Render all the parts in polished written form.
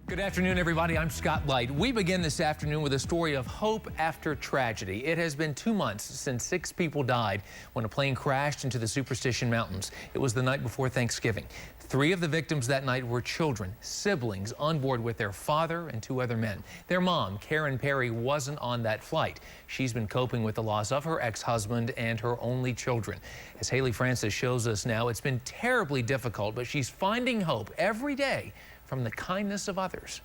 Good afternoon, everybody. I'm Scott Light. We begin this afternoon with a story of hope after tragedy. It has been 2 months since 6 people died when a plane crashed into the Superstition Mountains. It was the night before Thanksgiving. 3 of the victims that night were children, siblings on board with their father and 2 other men. Their mom, Karen Perry, wasn't on that flight. She's been coping with the loss of her ex-husband and her only children. As Haley Francis shows us now, it's been terribly difficult, but she's finding hope every day from the kindness of others.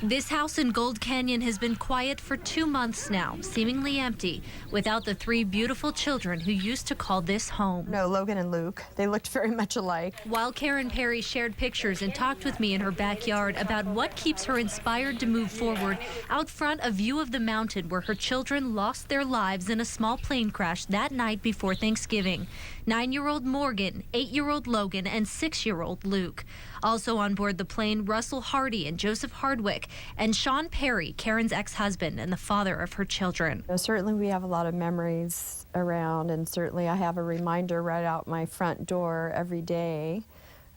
This house in Gold Canyon has been quiet for 2 months now, seemingly empty, without the 3 beautiful children who used to call this home. No, Logan and Luke. They looked very much alike. While Karen Perry shared pictures and talked with me in her backyard about what keeps her inspired to move forward, out front a view of the mountain where her children lost their lives in a small plane crash that night before Thanksgiving. 9-year-old Morgan, 8-year-old Logan, and 6-year-old Luke. Also on board the plane, Russell Hardy and Joseph Hardwick, and Sean Perry, Karen's ex-husband and the father of her children. Certainly we have a lot of memories around, and certainly I have a reminder right out my front door every day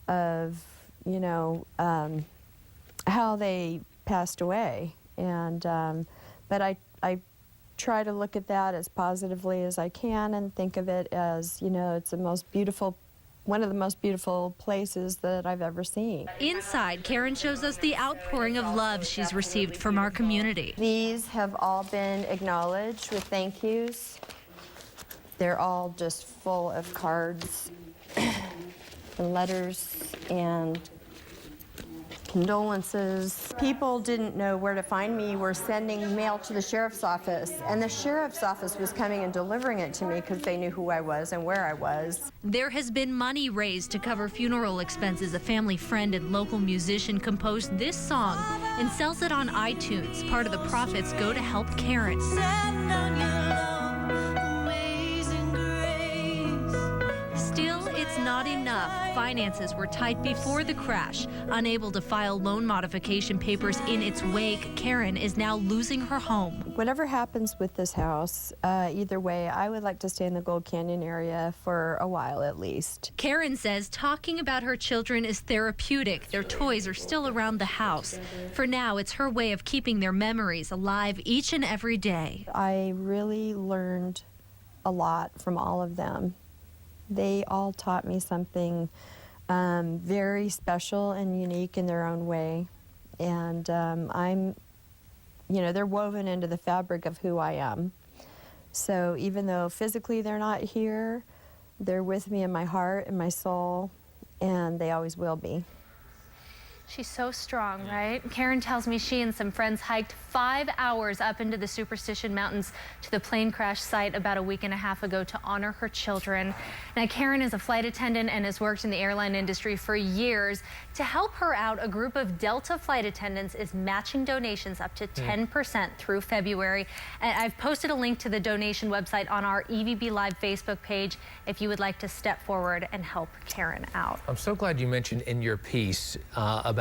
of, how they passed away. And but I try to look at that as positively as I can and think of it as, it's one of the most beautiful places that I've ever seen. Inside, Karen shows us the outpouring of love she's received from our community. These have all been acknowledged with thank yous. They're all just full of cards and letters and condolences. People didn't know where to find me, were sending mail to the sheriff's office, and the sheriff's office was coming and delivering it to me because they knew who I was and where I was. There has been money raised to cover funeral expenses. A family friend and local musician composed this song and sells it on iTunes. Part of the profits go to help Karen. Still, it's not enough. Finances were tight before the crash. Unable to file loan modification papers in its wake, Karen is now losing her home. Whatever happens with this house, either way, I would like to stay in the Gold Canyon area for a while at least. Karen says talking about her children is therapeutic. Their toys are still around the house. For now, it's her way of keeping their memories alive each and every day. I really learned a lot from all of them. They all taught me something very special and unique in their own way. And they're woven into the fabric of who I am. So even though physically they're not here, they're with me in my heart and my soul, and they always will be. She's so strong, right? Karen tells me she and some friends hiked 5 hours up into the Superstition Mountains to the plane crash site about a week and a half ago to honor her children. Now, Karen is a flight attendant and has worked in the airline industry for years. To help her out, a group of Delta flight attendants is matching donations up to 10% through February. And I've posted a link to the donation website on our EVB Live Facebook page if you would like to step forward and help Karen out. I'm so glad you mentioned in your piece about,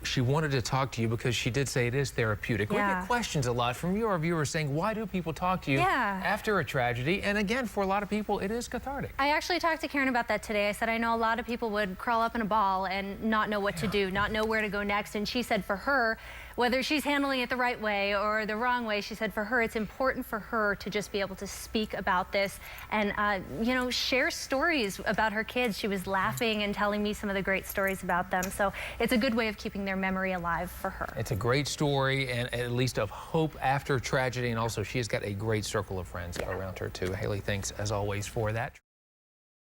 she wanted to talk to you because she did say it is therapeutic. Yeah. We get questions a lot from your viewers saying, why do people talk to you after a tragedy? And again, for a lot of people, it is cathartic. I actually talked to Karen about that today. I said, I know a lot of people would crawl up in a ball and not know what to do, not know where to go next. And she said for her, whether she's handling it the right way or the wrong way, she said for her, it's important for her to just be able to speak about this and, share stories about her kids. She was laughing and telling me some of the great stories about them. So it's a good way of keeping their memory alive for her. It's a great story, and at least of hope after tragedy. And also, she has got a great circle of friends around her, too. Haley, thanks, as always, for that.